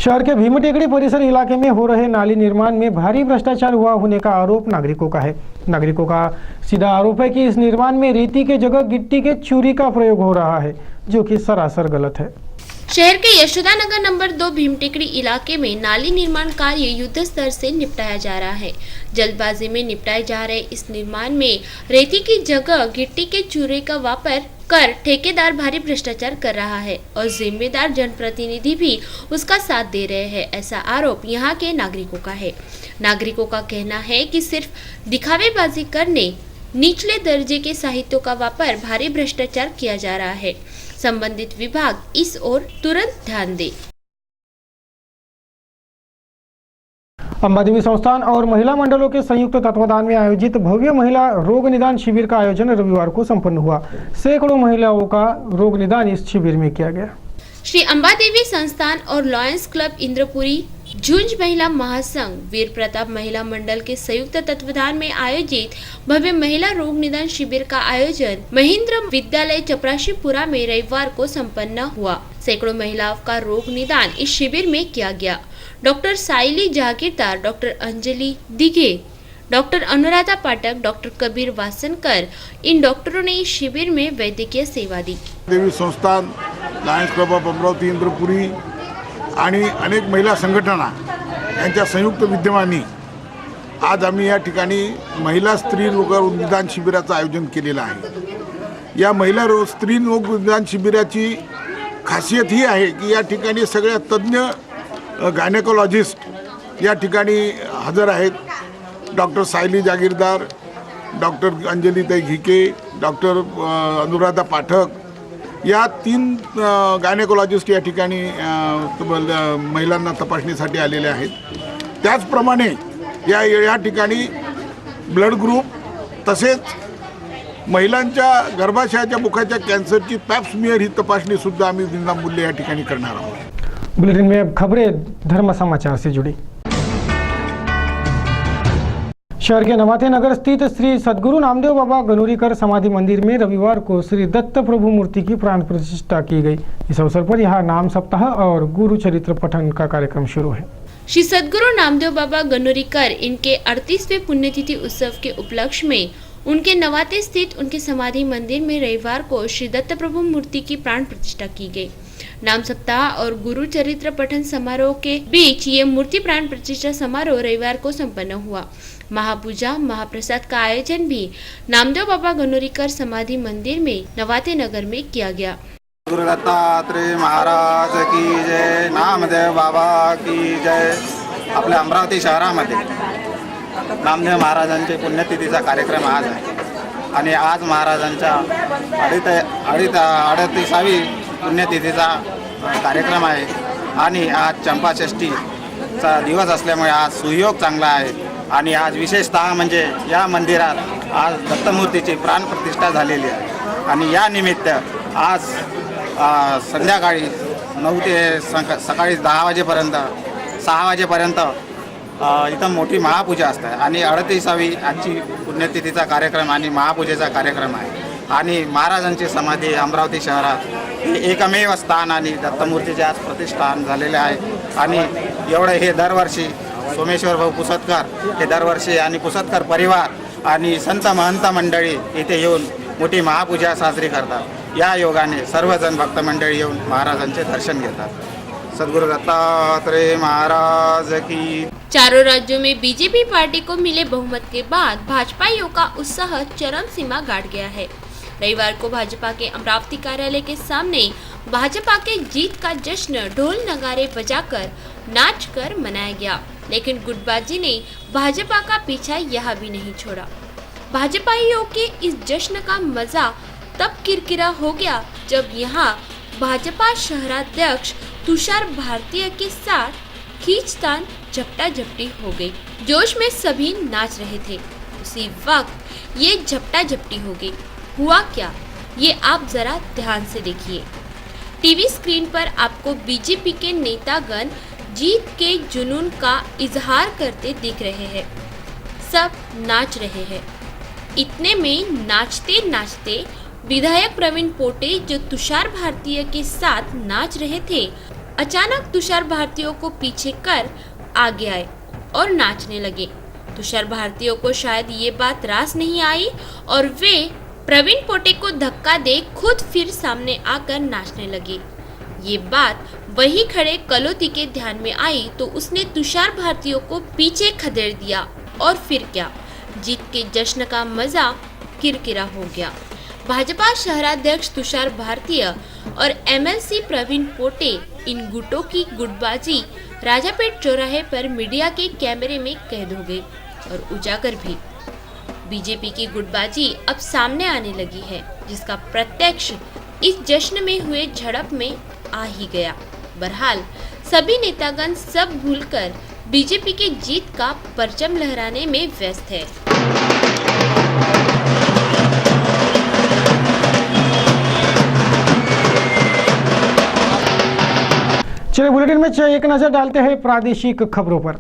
शहर के भीमटेकड़ी परिसर इलाके में हो रहे नाली निर्माण में भारी भ्रष्टाचार हुआ होने का आरोप नागरिकों का है। नागरिकों का सीधा आरोप है कि इस निर्माण में रेती के जगह गिट्टी के चूरी का प्रयोग हो रहा है, जो कि सरासर गलत है। शहर के यशोदा नगर नंबर 2 भीमटेकड़ी इलाके में नाली निर्माण कार्य युद्ध स्तर से निपटाया जा रहा है। जल्दबाजी में निपटाए जा रहे इस निर्माण में रेती की जगह गिट्टी के चूरे का वापर कर ठेकेदार भारी भ्रष्टाचार कर रहा है और जिम्मेदार जनप्रतिनिधि भी उसका साथ दे रहे हैं, ऐसा आरोप यहाँ के नागरिकों का है। नागरिकों का कहना है कि सिर्फ दिखावेबाजी करने निचले दर्जे के साहित्यों का वापर भारी भ्रष्टाचार किया जा रहा है। संबंधित विभाग इस ओर तुरंत ध्यान दे। अंबादेवी संस्थान और महिला मंडलों के संयुक्त तत्वाधान में आयोजित भव्य महिला रोग निदान शिविर का आयोजन रविवार को संपन्न हुआ। सैकड़ों महिलाओं का रोग निदान इस शिविर में किया गया। श्री अंबादेवी संस्थान और लॉयंस क्लब इंद्रपुरी, झुंझ महिला महासंघ, वीर प्रताप महिला मंडल के संयुक्त तत्वाधान में आयोजित भव्य महिला रोग निदान शिविर का आयोजन महेंद्र विद्यालय चपरासीपुरा में रविवार को संपन्न हुआ। सैकड़ों महिलाओं का रोग निदान इस शिविर में किया गया। डॉक्टर साइली जागीरदार, डॉक्टर अंजलि दिघे, डॉक्टर अनुराधा पाठक, डॉक्टर कबीर वासनकर, इन डॉक्टरों ने इस शिविर में वैद्यकीय सेवा दी। Devi Sansthan, Lions Club of Amravati Indrapuri आणि अनेक महिला संघटना यांच्या संयुक्त विद्यमाने आज आम्ही या ठिकाणी महिला स्त्री रोग निदान शिबिराचं आयोजन केलेलं आहे। या महिला स्त्री रोग निदान शिबिराची खासियत ही आहे की या ठिकाणी सगळ्या तज्ञ गायनेकोलॉजिस्ट या ठिकाणी हजर आहेत। डॉक्टर सायली जागीरदार, डॉक्टर अंजलीताई घिके, डॉक्टर अनुराधा पाठक या 3 गायनेकोलॉजिस्ट या ठिकाणी महिलांना तपासणीसाठी आलेले आहेत। त्याचप्रमाणे या ठिकाणी ब्लड ग्रुप तसेच महिलांच्या गर्भाशयाच्या मुखाच्या कॅन्सरची पॅप स्मिअर ही तपासणी सुद्धा आम्ही विनामूल्य या ठिकाणी करणार आहोत। बुलेटिन में अब खबरें धर्म समाचार से जुड़ी। शहर के नवाते नगर स्थित श्री सद्गुरु नामदेव बाबा गनूरीकर समाधि मंदिर में रविवार को श्री दत्त प्रभु मूर्ति की प्राण प्रतिष्ठा की गई। इस अवसर पर यहाँ नाम सप्ताह और गुरु चरित्र पठन का कार्यक्रम शुरू है। श्री सद्गुरु नामदेव बाबा गनूरीकर इनके 38वें पुण्यतिथि उत्सव के उपलक्ष्य में उनके नवाते स्थित उनके समाधि मंदिर में रविवार को श्री दत्त प्रभु मूर्ति की प्राण प्रतिष्ठा की गई। नाम सप्ताह और गुरु चरित्र पठन समारोह के बीच ये मूर्ति प्राण प्रतिष्ठा समारोह रविवार को संपन्न हुआ। महापूजा महाप्रसाद का आयोजन भी नामदेव बाबा गनूरीकर समाधि मंदिर में नवाते नगर में किया गया। गुरु दत्तात्रेय महाराज की जय, नामदेव बाबा की जय। आपल्या अमरावती शहरामध्ये नामदेव महाराजांचे पुण्यतिथीचा कार्यक्रम आज आहे आणि आज महाराजांच्या 38वी पुण्यतिथीचा कार्यक्रम आहे आणि आज चंपाषष्ठीचा दिवस असल्यामुळे आज सुयोग चांगला आहे आणि आज विशेषतः म्हणजे या मंदिरात आज दत्तमूर्तीची प्राणप्रतिष्ठा झालेली आहे आणि या निमित्त आज संध्याकाळी 9 ते सकाळी 10 वाजेपर्यंत 6 वाजेपर्यंत इथं मोठी महापूजा असते आणि 38वी आजची पुण्यतिथीचा कार्यक्रम आणि महापूजेचा कार्यक्रम आहे आणि महाराजांची समाधी अमरावती शहरात हे एकमेव स्थान आणि दत्तमूर्तीचे आज प्रतिष्ठान झालेले आहे आणि एवढं हे दरवर्षी सोमेश्वर भाऊ पुसतकर हे दरवर्षी आणि पुसतकर परिवार आणि संत महंत मंडळी इथे येऊन मोठी महापूजा साजरी करतात। या योगाने सर्वजण भक्त मंडळी येऊन महाराजांचे दर्शन घेतात। सद्गुरु दत्तात्रेय महाराज की। चारों राज्यों में बीजेपी पार्टी को मिले बहुमत के बाद भाजपाइयों का उत्साह चरम सीमा गाड़ गया है। रविवार को भाजपा के अमरावती कार्यालय के सामने भाजपा के जीत का जश्न ढोल नगारे बजाकर नाच कर मनाया गया, लेकिन गुटबाजी ने भाजपा का पीछा यह भी नहीं छोड़ा। भाजपाइयों के इस जश्न का मजा तब किरकिरा हो गया जब यहाँ भाजपा शहराध्यक्ष तुषार भारतीय के साथ खींचतान झपटा झपटी हो गई। जोश में सभी नाच रहे थे, उसी वक्त ये झपटा झपटी हो गई। हुआ क्या, ये आप जरा ध्यान से देखिए। टीवी स्क्रीन पर आपको बीजेपी के नेतागण जीत के जुनून का इजहार करते दिख रहे हैं। सब नाच रहे हैं। इतने में नाचते नाचते विधायक प्रवीण पोटे जो तुषार भारतीय के साथ नाच रहे थे, अचानक तुषार भारतीयों को पीछे कर आगे आए और नाचने लगे। तुषार भारतीयों को शायद ये बात रास नहीं आई और वे प्रवीण पोटे को धक्का दे खुद फिर सामने आकर नाचने लगे। ये बात वही खड़े कलोती के ध्यान में आई तो उसने तुषार भारतीयों को पीछे खदेड़ दिया और फिर क्या, जीत के जश्न का मजा किरकिरा हो गया। भाजपा शहराध्यक्ष तुषार भारतीय और एमएलसी प्रवीण पोटे इन गुटों की गुटबाजी राजापेट चौराहे पर मीडिया के कैमरे में कैद हो गई और उजागर भी। बीजेपी की गुटबाजी अब सामने आने लगी है, जिसका प्रत्यक्ष इस जश्न में हुए झड़प में आ ही गया। बहरहाल सभी नेतागण सब भूलकर बीजेपी की जीत का परचम लहराने में व्यस्त है। चलिए बुलेटिन में एक नजर डालते हैं प्रादेशिक खबरों पर।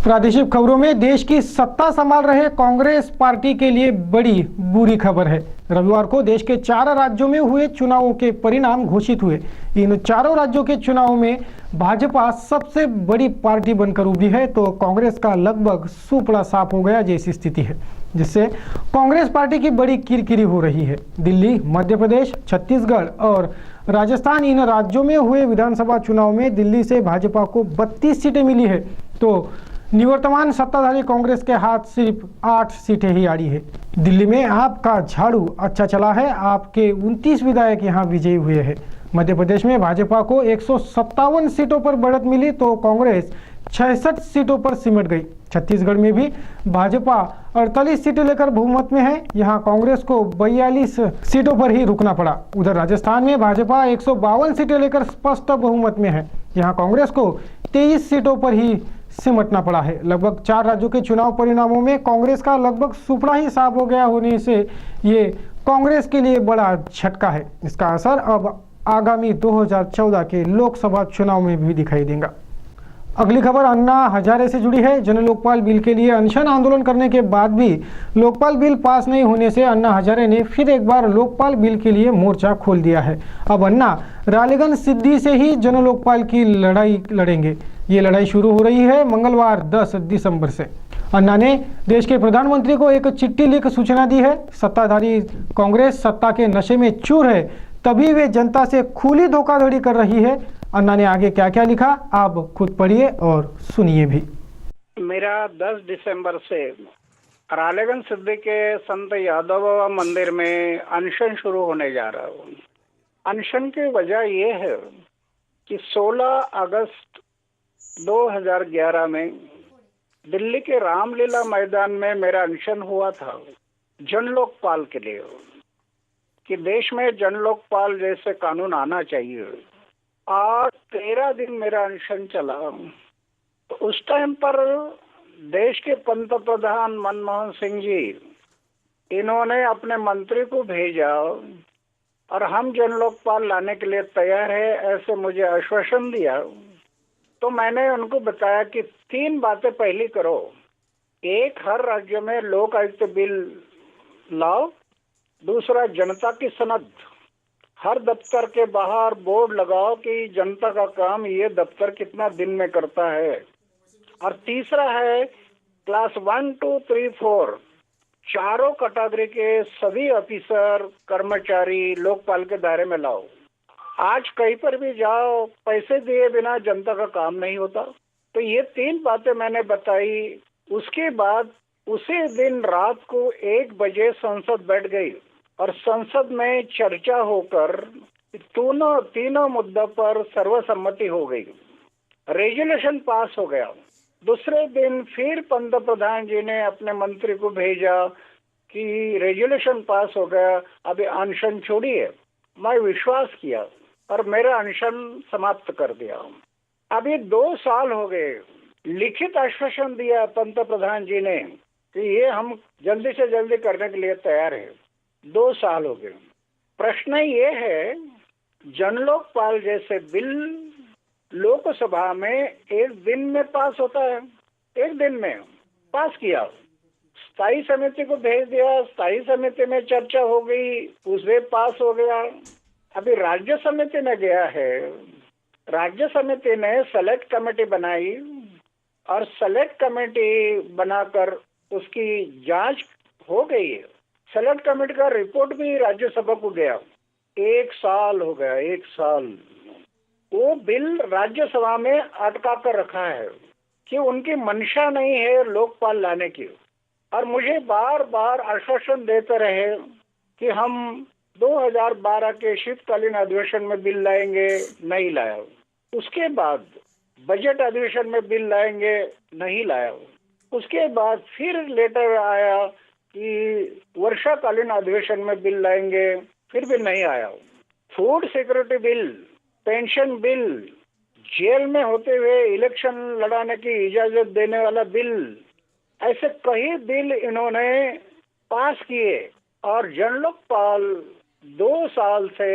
प्रादेशिक खबरों में देश की सत्ता संभाल रहे कांग्रेस पार्टी के लिए बड़ी बुरी खबर है। रविवार को देश के 4 राज्यों में हुए चुनावों के परिणाम घोषित हुए। इन चारों राज्यों के चुनाव में भाजपा सबसे बड़ी पार्टी बनकर उभरी है तो कांग्रेस का लगभग सुपड़ा साफ हो गया जैसी स्थिति है, जिससे कांग्रेस पार्टी की बड़ी किरकिरी हो रही है। दिल्ली, मध्य प्रदेश, छत्तीसगढ़ और राजस्थान इन राज्यों में हुए विधानसभा चुनाव में दिल्ली से भाजपा को 32 सीटें मिली है तो निवर्तमान सत्ताधारी कांग्रेस के हाथ सिर्फ 8 सीटें ही आड़ी है। दिल्ली में आपका झाड़ू अच्छा चला है, आपके 29 विधायक यहाँ विजयी हुए हैं। मध्य प्रदेश में भाजपा को 157 सीटों पर बढ़त मिली तो कांग्रेस 66 सीटों पर सिमट गई। छत्तीसगढ़ में भी भाजपा 48 सीटें लेकर बहुमत में है, यहाँ कांग्रेस को 42 सीटों पर ही रुकना पड़ा। उधर राजस्थान में भाजपा 152 सीटें लेकर स्पष्ट बहुमत में है, यहाँ कांग्रेस को 23 सीटों पर ही सिमटना पड़ा है। लगभग 4 राज्यों के चुनाव परिणामों में कांग्रेस का लगभग सुपड़ा ही साफ हो गया होने से ये कांग्रेस के लिए बड़ा झटका है। इसका असर अब आगामी 2014 के लोकसभा चुनाव में भी दिखाई देगा। अगली खबर अन्ना हजारे से जुड़ी है। जन लोकपाल बिल के लिए अनशन आंदोलन करने के बाद भी लोकपाल बिल पास नहीं होने से अन्ना हजारे ने फिर एक बार लोकपाल बिल के लिए मोर्चा खोल दिया है। अब अन्ना रालीगंज सिद्धि से ही जन लोकपाल की लड़ाई लड़ेंगे। ये लड़ाई शुरू हो रही है मंगलवार 10 दिसंबर से। अन्ना ने देश के प्रधानमंत्री को एक चिट्ठी लिख सूचना दी है। सत्ताधारी कांग्रेस सत्ता के नशे में चूर है, तभी वे जनता से खुली धोखाधड़ी कर रही है। अन्ना ने आगे क्या क्या लिखा आप खुद पढ़िए और सुनिए भी। मेरा 10 दिसंबर से रालीगंज सिद्धि के संत यादव बाबा मंदिर में अनशन शुरू होने जा रहा हूँ। अनशन की वजह यह है कि 16 अगस्त 2011 में दिल्ली के रामलीला मैदान में मेरा अनशन हुआ था जन लोकपाल के लिए कि देश में जन लोकपाल जैसे कानून आना चाहिए। आज 13 दिन मेरा अनशन चला। तो उस टाइम पर देश के पंत प्रधान मनमोहन सिंह जी इन्होंने अपने मंत्री को भेजा और हम जन लोकपाल लाने के लिए तैयार है ऐसे मुझे आश्वासन दिया। तो मैंने उनको बताया कि 3 बातें पहली करो। एक, हर राज्य में लोक आयुक्त बिल लाओ। दूसरा, जनता की सनद, हर दफ्तर के बाहर बोर्ड लगाओ कि जनता का काम ये दफ्तर कितना दिन में करता है। और तीसरा है क्लास 1, 2, 3, 4 चारों कैटेगरी के सभी ऑफिसर कर्मचारी लोकपाल के दायरे में लाओ। आज कहीं पर भी जाओ, पैसे दिए बिना जनता का काम नहीं होता। तो ये 3 बातें मैंने बताई। उसके बाद उसी दिन रात को 1 बजे संसद बैठ गई और संसद में चर्चा होकर तीनों मुद्दों पर सर्वसम्मति हो गई। रेजोल्यूशन पास हो गया। दूसरे दिन फिर पंत प्रधान जी ने अपने मंत्री को भेजा कि रेजोल्यूशन पास हो गया, अभी अनशन छोड़िए। मैं विश्वास किया और मेरा अनशन समाप्त कर दिया। अभी 2 साल हो गए। लिखित आश्वासन दिया पंत प्रधान जी ने कि ये हम जल्दी से जल्दी करने के लिए तैयार है। 2 साल हो गए। प्रश्न ये है, जन लोकपाल जैसे बिल लोकसभा में 1 दिन में पास होता है। 1 दिन में पास किया, स्थायी समिति को भेज दिया, स्थायी समिति में चर्चा हो गई, उसमें पास हो गया। अभी राज्य समिति ने गया है, राज्य समिति ने सेलेक्ट कमेटी बनाई और सेलेक्ट कमेटी बनाकर उसकी जांच हो गई है। सेलेक्ट कमेटी का रिपोर्ट भी राज्यसभा को गया, 1 साल हो गया, 1 साल। वो बिल राज्यसभा में अटका कर रखा है कि उनकी मंशा नहीं है लोकपाल लाने की, और मुझे बार बार आश्वासन देते रहे कि हम 2012 के शीतकालीन अधिवेशन में बिल लाएंगे, नहीं लाया। उसके बाद बजट अधिवेशन में बिल लाएंगे, नहीं लाया। उसके बाद फिर लेटर आया कि वर्षाकालीन अधिवेशन में बिल लाएंगे, फिर भी नहीं आया। Food security bill, pension bill, jail में होते हुए इलेक्शन लड़ाने की इजाजत देने वाला बिल, ऐसे कई बिल इन्होंने पास किए और जन लोकपाल 2 साल से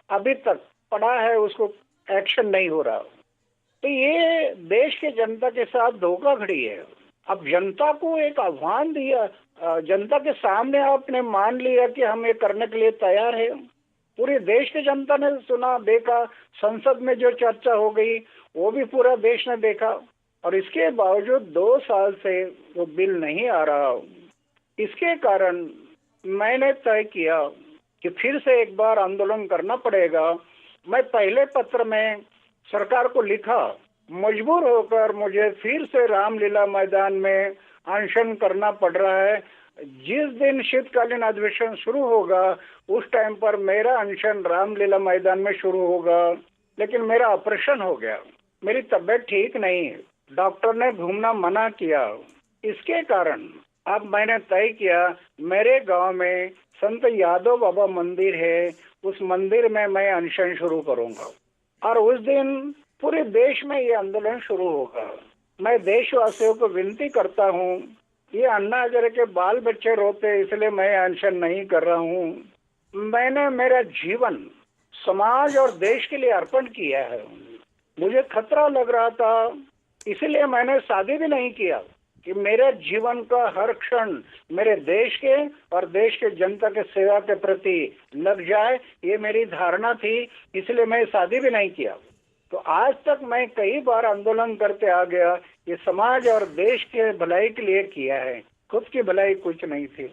अभी तक पड़ा है, उसको एक्शन नहीं हो रहा। तो ये देश के जनता के साथ धोखाधड़ी है। अब जनता को एक आह्वान दिया, जनता के सामने आपने मान लिया कि हम ये करने के लिए तैयार है। पूरे देश के जनता ने सुना, देखा, संसद में जो चर्चा हो गई वो भी पूरा देश ने देखा, और इसके बावजूद 2 साल से वो बिल नहीं आ रहा। इसके कारण मैंने तय किया कि फिर से एक बार आंदोलन करना पड़ेगा। मैं पहले पत्र में सरकार को लिखा, मजबूर होकर मुझे फिर से रामलीला मैदान में अनशन करना पड़ रहा है। जिस दिन शीतकालीन अधिवेशन शुरू होगा उस टाइम पर मेरा अनशन रामलीला मैदान में शुरू होगा। लेकिन मेरा ऑपरेशन हो गया, मेरी तबीयत ठीक नहीं है, डॉक्टर ने घूमना मना किया। इसके कारण अब मैंने तय किया, मेरे गांव में संत यादव बाबा मंदिर है, उस मंदिर में मैं अनशन शुरू करूंगा और उस दिन पूरे देश में ये आंदोलन शुरू होगा। मैं देशवासियों को विनती करता हूँ, ये अन्ना हजारे के बाल बच्चे रोते इसलिए मैं अनशन नहीं कर रहा हूँ। मैंने मेरा जीवन समाज और देश के लिए अर्पण किया है। मुझे खतरा लग रहा था, इसलिए मैंने शादी भी नहीं किया कि मेरे जीवन का हर क्षण मेरे देश के और देश के जनता के सेवा के प्रति लग जाए, ये मेरी धारणा थी, इसलिए मैं शादी भी नहीं किया। तो आज तक मैं कई बार आंदोलन करते आ गया, ये समाज और देश के भलाई के लिए किया है, खुद की भलाई कुछ नहीं थी।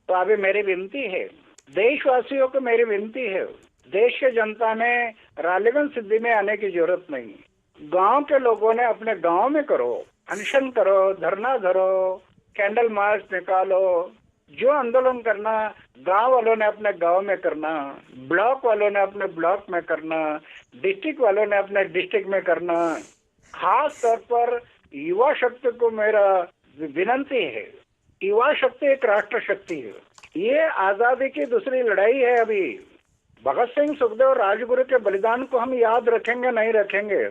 तो अभी मेरी विनती है, देशवासियों को मेरी विनती है, देश के जनता ने रालेगंज सिद्धि में आने की जरूरत नहीं। गांव के लोगों ने अपने गांव में करो, अनशन करो, धरना धरो, कैंडल मार्च निकालो, जो आंदोलन करना गांव वालों ने अपने गांव में करना, ब्लॉक वालों ने अपने ब्लॉक में करना, डिस्ट्रिक्ट वालों ने अपने डिस्ट्रिक्ट में करना। खास तौर पर युवा शक्ति को मेरा विनती है, युवा शक्ति एक राष्ट्र शक्ति है। ये आजादी की दूसरी लड़ाई है। अभी भगत सिंह, सुखदेव, राजगुरु के बलिदान को हम याद रखेंगे नहीं रखेंगे?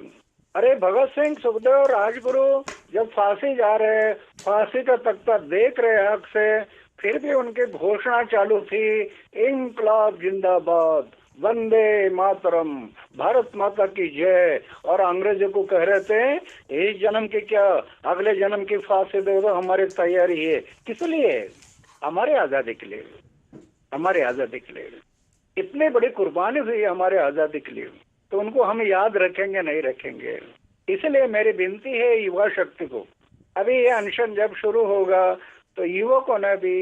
अरे भगत सिंह, सुखदेव, राजगुरु जब फांसी जा रहे, फांसी का तख्ता देख रहे हक से, फिर भी उनकी घोषणा चालू थी, इंकलाब जिंदाबाद, वंदे मातरम, भारत माता की जय। और अंग्रेजों को कह रहे थे, इस जन्म की क्या अगले जन्म की फांसी दे दो, हमारी तैयारी है। किस लिए? हमारे आजादी के लिए, हमारे आजादी के लिए। इतनी बड़ी कुर्बानी हुई हमारे आजादी के लिए, तो उनको हम याद रखेंगे नहीं रखेंगे? इसलिए मेरी विनती है युवा शक्ति को, अभी ये अनशन जब शुरू होगा तो युवकों ने भी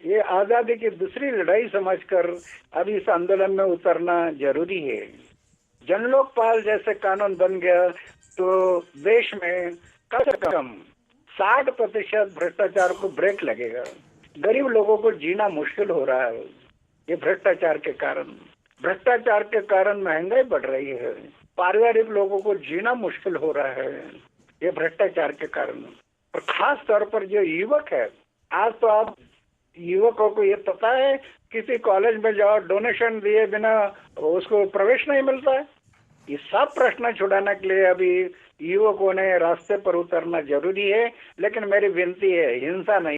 ये आजादी की दूसरी लड़ाई समझकर अभी इस आंदोलन में उतरना जरूरी है। जन लोकपाल जैसे कानून बन गया तो देश में कम से कम 60% भ्रष्टाचार को ब्रेक लगेगा। गरीब लोगों को जीना मुश्किल हो रहा है ये भ्रष्टाचार के कारण। भ्रष्टाचार के कारण महंगाई बढ़ रही है, पारिवारिक लोगों को जीना मुश्किल हो रहा है ये भ्रष्टाचार के कारण। और खास तौर पर जो युवक है, आज तो आप युवकों को ये पता है किसी कॉलेज में जाओ, डोनेशन दिए बिना उसको प्रवेश नहीं मिलता है। ये सब प्रश्न छुड़ाने के लिए अभी युवकों ने रास्ते पर उतरना जरूरी है। लेकिन मेरी विनती है, हिंसा नहीं।